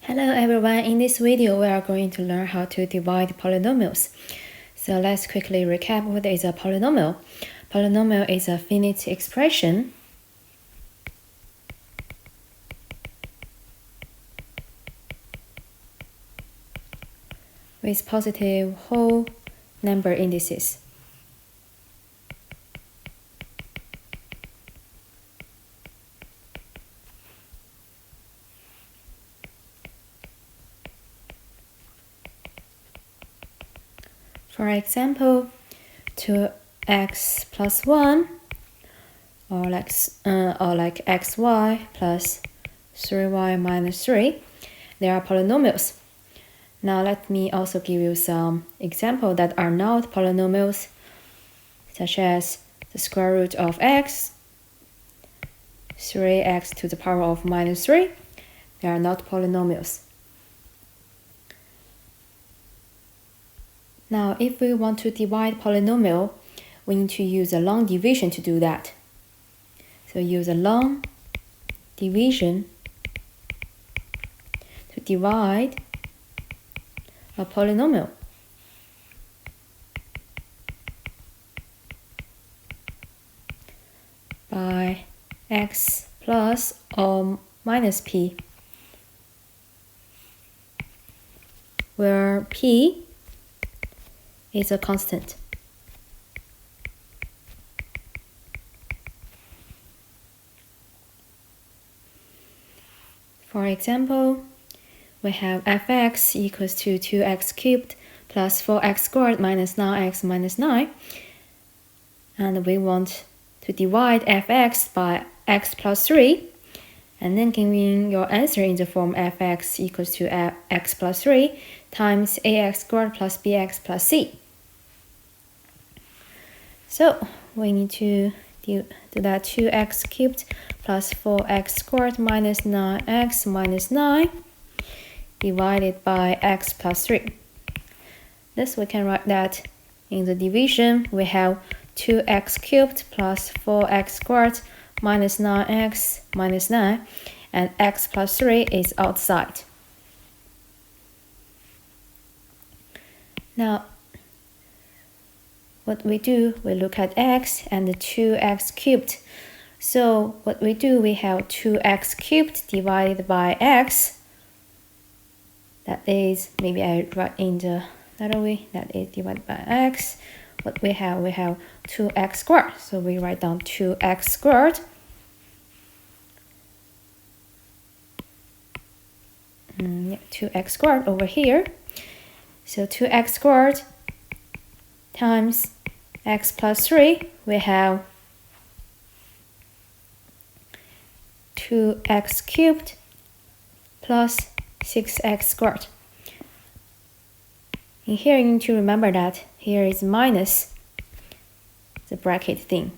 Hello everyone, in this video we are going to learn how to divide polynomials. So let's quickly recap what is a polynomial. Polynomial is a finite expression with positive whole number indices. For example, 2x plus 1 or like xy plus 3y minus 3, they are polynomials. Now let me also give you some examples that are not polynomials, such as the square root of x, 3x to the power of minus 3. They are not polynomials. Now, if we want to divide polynomial, we need to use a long division to do that. So use a long division to divide a polynomial. By x plus or minus p, where p is a constant. For example, we have fx equals to 2x cubed plus 4x squared minus 9x minus 9. And we want to divide fx by x plus 3. And then giving your answer in the form fx equals to x plus 3 times ax squared plus bx plus c. So we need to do that 2x cubed plus 4x squared minus 9x minus 9 divided by x plus 3. This we can write that in the division we have 2x cubed plus 4x squared minus 9x minus 9, and x plus 3 is outside. Now, what we do, we look at x and the 2x cubed. So what we do, we have 2x cubed divided by x. That is, maybe I write in the other way, that is divided by x. What we have 2x squared. So we write down 2x squared. Yeah, 2x squared over here. So 2x squared times x plus 3, we have 2x cubed plus 6x squared. In here you need to remember that here is minus the bracket thing,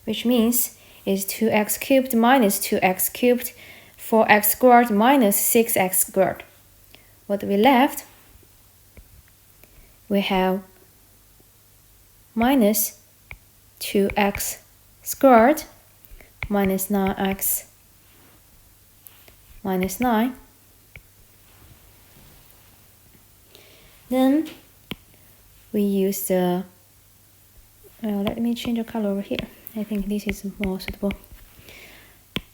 which means is 2x cubed minus 2x cubed, 4x squared minus 6x squared. What we left, we have minus 2x squared minus 9x minus 9. Then we use the, well, let me change the color over here. I think this is more suitable.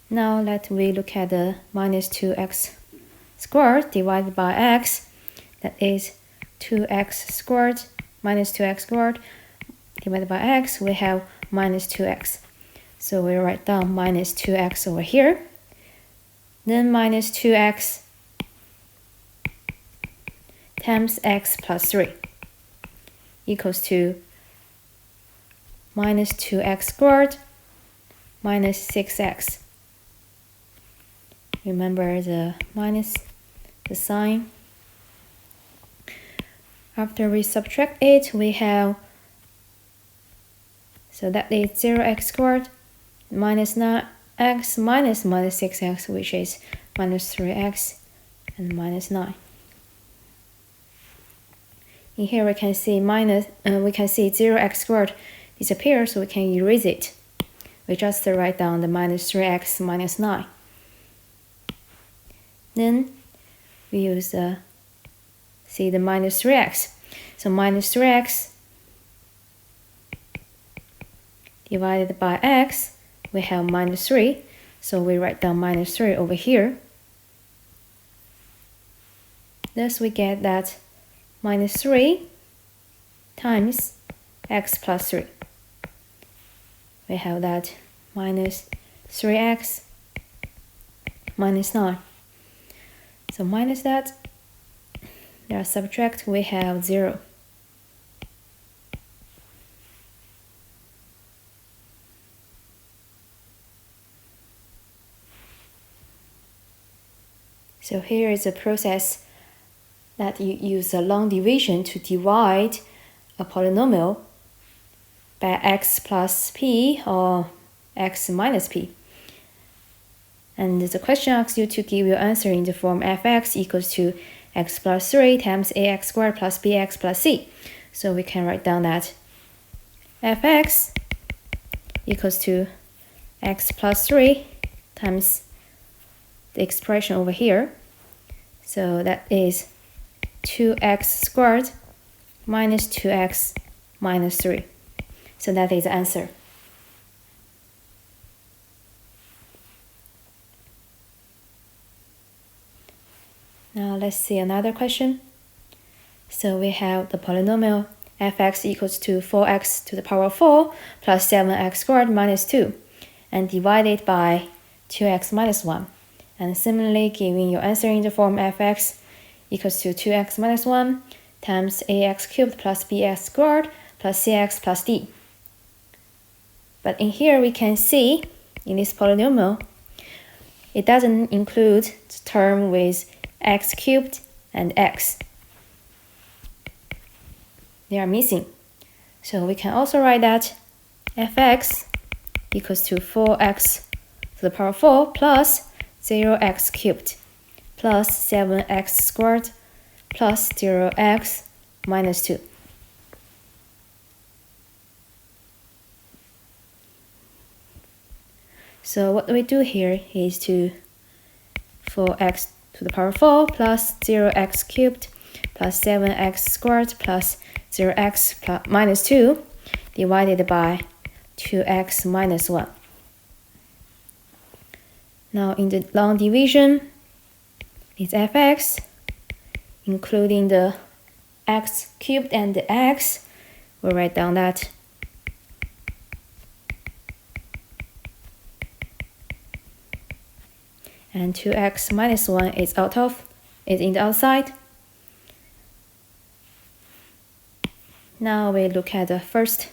Now let me look at the minus 2x squared divided by x. That is 2x squared minus 2x squared divided by x. We have minus 2x. So we write down minus 2x over here. Then minus 2x times x plus 3 equals to minus 2x squared minus 6x. Remember the minus, the sign. After we subtract it, we have, so that is 0x squared minus 9x minus 6x, which is minus 3x and minus 9. In here we can see we can see 0x squared disappears, so we can erase it. We just write down the minus 3x minus 9. Then we use the minus 3x. So minus 3x divided by x, we have minus 3. So we write down minus 3 over here. Thus we get that minus 3 times x plus 3. We have that minus 3x minus 9. So minus that, now subtract, we have 0. So here is a process that you use a long division to divide a polynomial by x plus p or x minus p. And the question asks you to give your answer in the form fx equals to x plus 3 times ax squared plus bx plus c. So we can write down that fx equals to x plus 3 times the expression over here. So that is 2x squared minus 2x minus 3. So that is the answer. Now let's see another question. So we have the polynomial fx equals to 4x to the power 4 plus 7x squared minus 2 and divided by 2x minus 1. And similarly, giving your answer in the form fx equals to 2x minus 1 times ax cubed plus bx squared plus cx plus d. But in here we can see, in this polynomial, it doesn't include the term with x cubed and x. They are missing. So we can also write that fx equals to 4x to the power 4 plus 0x cubed plus 7x squared plus 0x minus 2. So what we do here is to 4x to the power 4 plus 0x cubed plus 7x squared plus 0x plus minus 2 divided by 2x minus 1. Now in the long division, it's fx, including the x cubed and the x. We'll write down that and 2x minus 1 is in the outside. Now we look at the first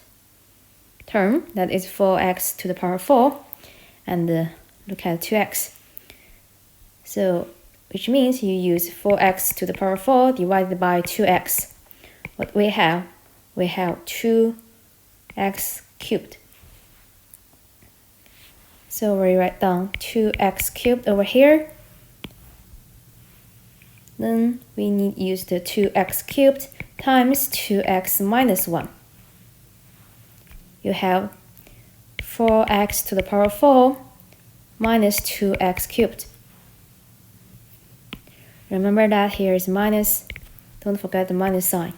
term, that is 4x to the power 4, and look at 2x. So, which means you use 4x to the power 4 divided by 2x. What we have? We have 2x cubed. So we write down 2x cubed over here. Then we need to use the 2x cubed times 2x minus 1. You have 4x to the power 4 minus 2x cubed. Remember that here is minus. Don't forget the minus sign.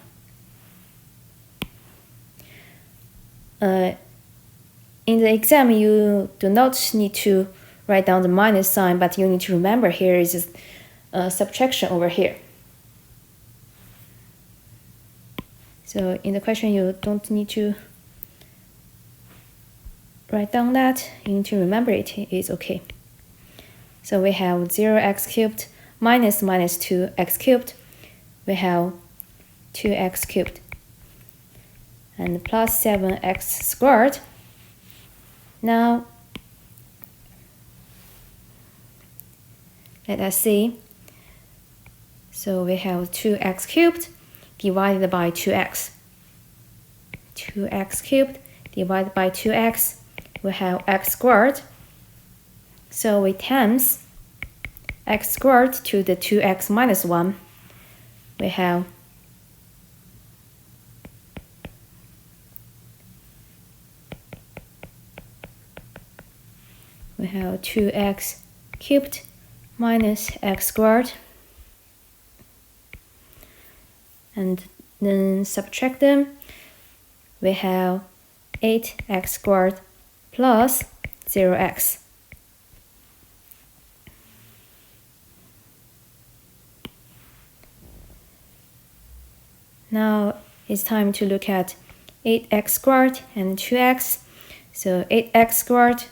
In the exam, you do not need to write down the minus sign, but you need to remember here is a subtraction over here. So in the question, you don't need to write down that. You need to remember it is okay. So we have 0x cubed minus 2x cubed. We have 2x cubed and plus 7x squared. Now, let us see. So we have 2x cubed divided by 2x. 2x cubed divided by 2x, we have x squared. So we times x squared to the 2x minus 1. We have we have 2x cubed minus x squared, and then subtract them. We have 8x squared plus 0x. Now it's time to look at 8x squared and 2x. So 8x squared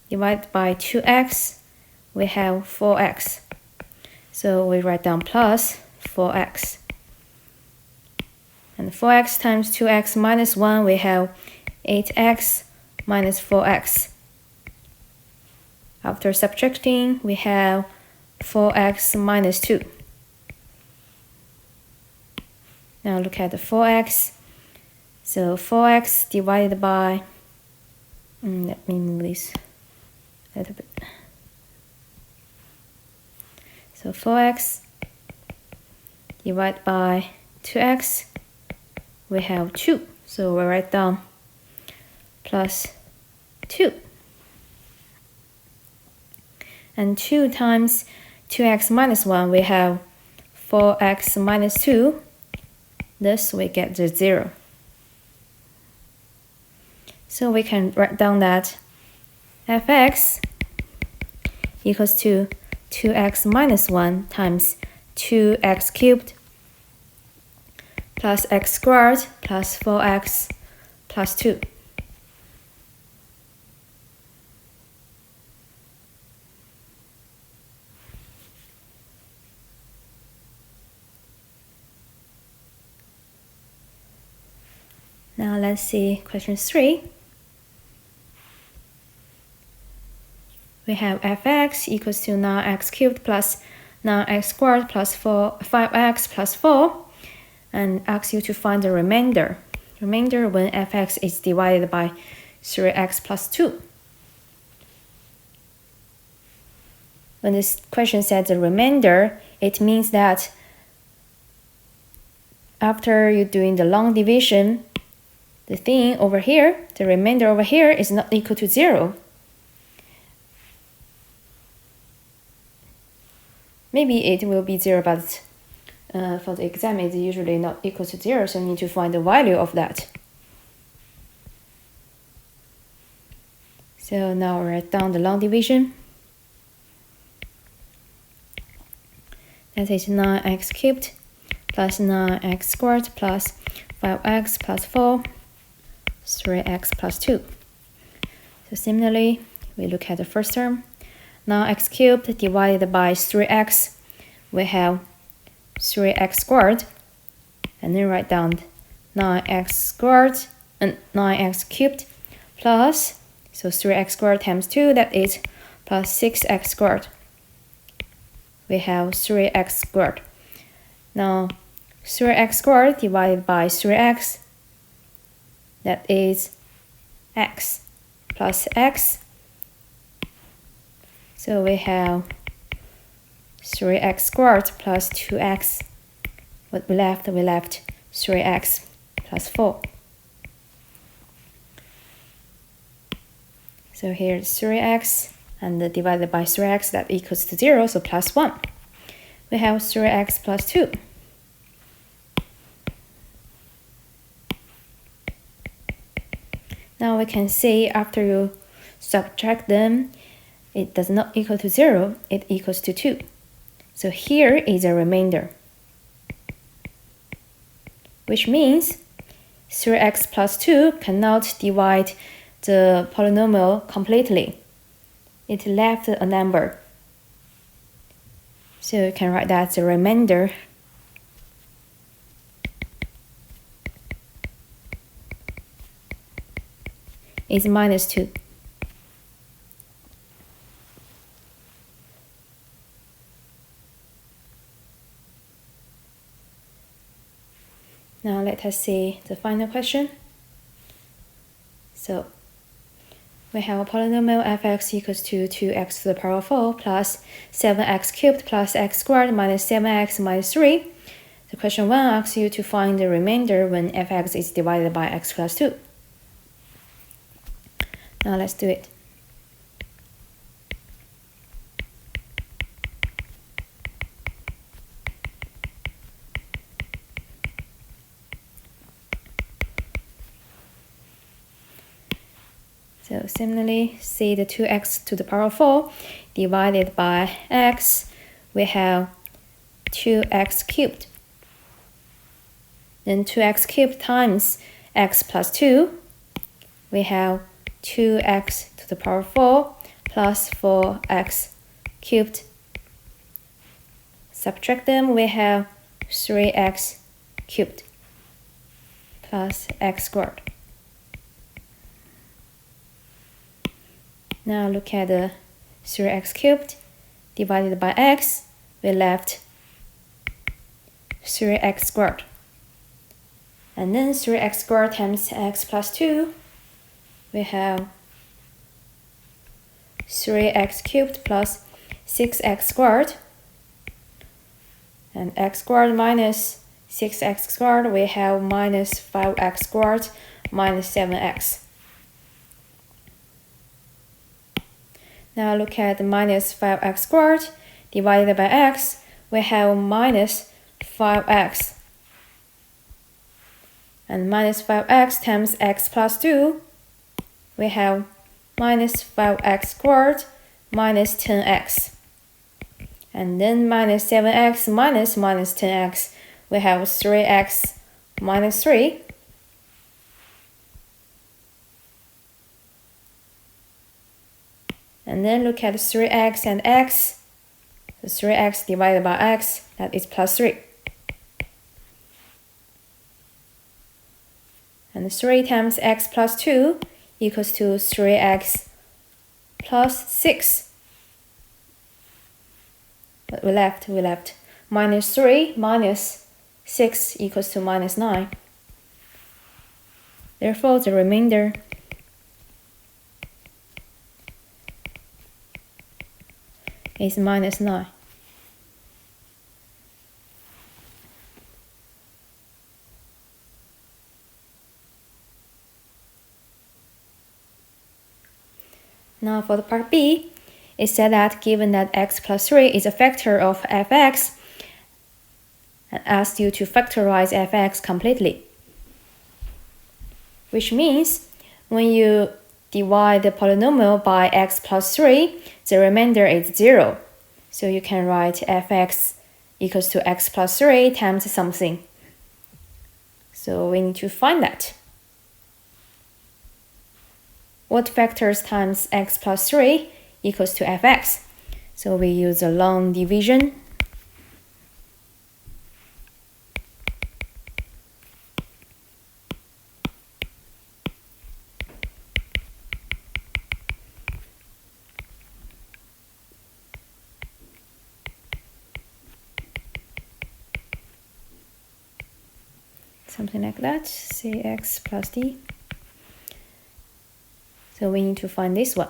divided by 2x, we have 4x. So we write down plus 4x. And 4x times 2x minus 1, we have 8x minus 4x. After subtracting, we have 4x minus 2. Now look at the 4x. So 4x divided by, let me move this a little bit. So 4x divided by 2x, we have 2. So we write down plus 2. And 2 times 2x minus 1, we have 4x minus 2. Thus, we get the 0. So we can write down that fx equals to 2x minus 1 times 2x cubed plus x squared plus 4x plus 2. Now let's see question 3. We have fx equals to 9x cubed plus 9x squared plus 5x plus 4, and asks you to find the remainder. Remainder when fx is divided by 3x plus 2. When this question says the remainder, it means that after you're doing the long division, the thing over here, the remainder over here is not equal to 0. Maybe it will be 0, but for the exam it's usually not equal to 0, so you need to find the value of that. So now write down the long division. That is 9x cubed plus 9x squared plus 5x plus 4, 3x plus 2. So similarly, we look at the first term. 9x cubed divided by 3x, we have 3x squared, and then write down 9x squared and 9x cubed plus, so 3x squared times 2, that is plus 6x squared. We have 3x squared. Now 3x squared divided by 3x, that is x plus x. So we have 3x squared plus 2x. What we left? We left 3x plus 4. So here's 3x, and divided by 3x, that equals to 0, so plus 1. We have 3x plus 2. Now we can see after you subtract them, it does not equal to 0, it equals to 2. So here is a remainder, which means 3x plus 2 cannot divide the polynomial completely. It left a number. So you can write that the remainder is minus 2. Now let us see the final question. So we have a polynomial fx equals to 2x to the power of 4 plus 7x cubed plus x squared minus 7x minus 3. The question 1 asks you to find the remainder when fx is divided by x plus 2. Now let's do it. So similarly, see the 2x to the power 4 divided by x, we have 2x cubed. Then 2x cubed times x plus 2, we have 2x to the power 4 plus 4x cubed. Subtract them, we have 3x cubed plus x squared. Now look at the 3x cubed divided by x, we left 3x squared. And then 3x squared times x plus 2, we have 3x cubed plus 6x squared. And x squared minus 6x squared, we have minus 5x squared minus 7x. Now look at the minus 5x squared divided by x, we have minus 5x. And minus 5x times x plus 2, we have minus 5x squared minus 10x. And then minus 7x minus 10x, we have 3x minus 3. And then look at 3x and x. So 3x divided by x, that is plus 3. And 3 times x plus 2 equals to 3x plus 6. But we left minus 3 minus 6 equals to minus 9. Therefore, the remainder is minus 9. Now for the part B, it said that given that x plus 3 is a factor of fx, and asked you to factorize fx completely. Which means when you divide the polynomial by x plus 3, the remainder is 0. So you can write fx equals to x plus 3 times something. So we need to find that. What factors times x plus 3 equals to fx? So we use a long division. Something like that, cx plus d. So we need to find this one.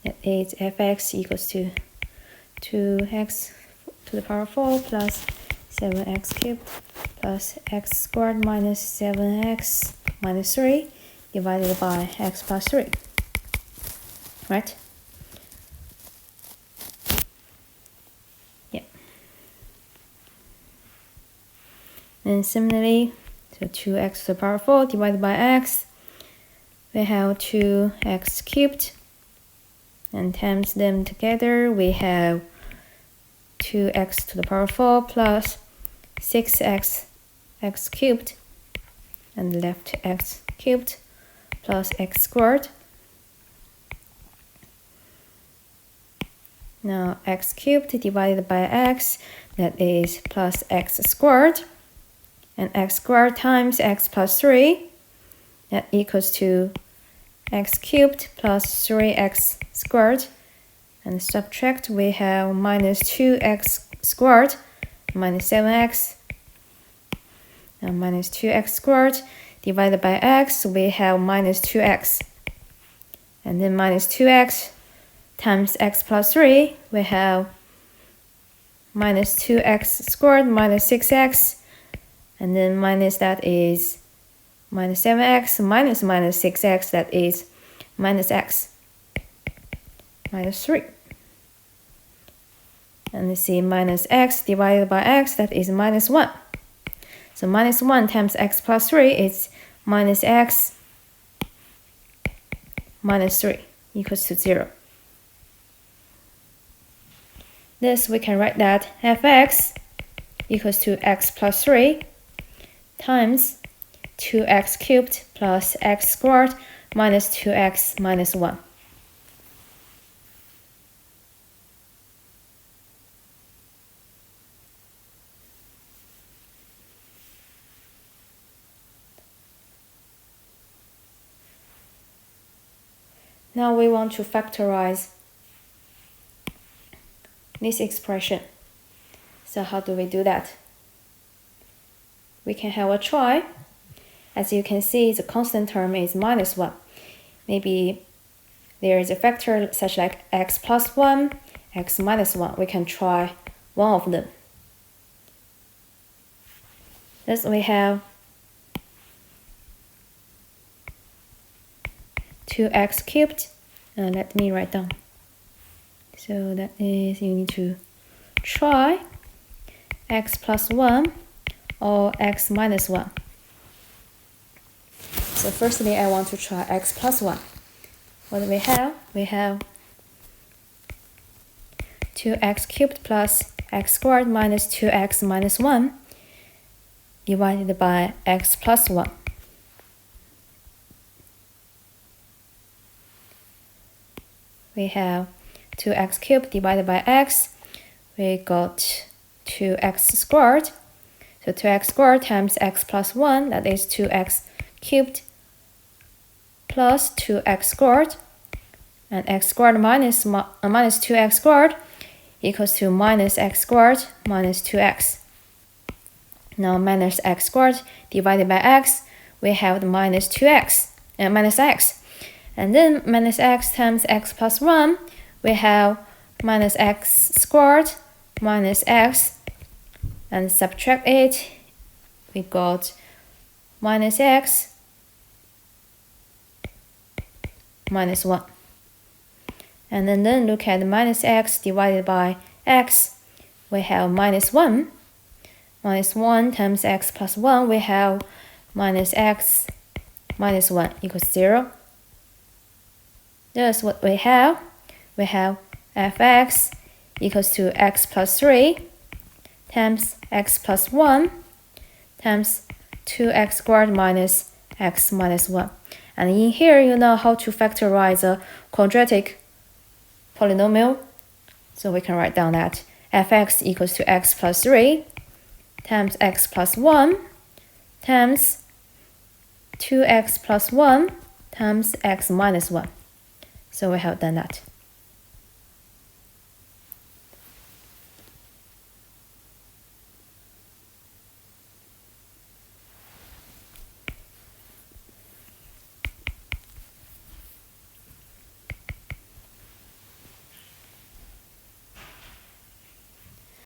That is fx equals to 2x to the power 4 plus 7x cubed plus x squared minus 7x minus 3 divided by x plus 3. Right? Yeah. And similarly, so 2x to the power 4 divided by x, we have 2x cubed, and times them together, we have 2x to the power 4 plus 6x x cubed, and left x cubed plus x squared. Now x cubed divided by x, that is plus x squared, and x squared times x plus 3, that equals to x cubed plus 3x squared, and subtract, we have minus 2x squared minus 7x, and minus 2x squared divided by x, we have minus 2x, and then minus 2x times x plus 3, we have minus 2x squared minus 6x, and then minus that is minus 7x minus 6x, that is minus x minus 3. And you see minus x divided by x, that is minus 1. So minus 1 times x plus 3 is minus x minus 3 equals to 0. This we can write that fx equals to x plus 3 times 2x cubed plus x squared minus 2x minus 1. Now we want to factorize this expression. So how do we do that? We can have a try. As you can see, the constant term is minus 1. Maybe there is a factor such like x plus 1, x minus 1. We can try one of them. Thus we have 2x cubed. Let me write down. So that is, you need to try x plus 1 or x minus 1. So firstly, I want to try x plus 1. What do we have? We have 2x cubed plus x squared minus 2x minus 1 divided by x plus 1. We have 2x cubed divided by x. We got 2x squared. So 2x squared times x plus 1, that is 2x cubed plus 2x squared. And x squared minus 2x squared equals to minus x squared minus 2x. Now minus x squared divided by x, we have the minus 2x and minus x. And then minus x times x plus 1, we have minus x squared minus x, and subtract it, we got minus x minus 1. And then look at minus x divided by x, we have minus 1. Minus 1 times x plus 1, we have minus x minus 1 equals 0. Thus what we have fx equals to x plus 3 times x plus 1 times 2x squared minus x minus 1. And in here, you know how to factorize a quadratic polynomial. So we can write down that fx equals to x plus 3 times x plus 1 times 2x plus 1 times x minus 1. So we have done that.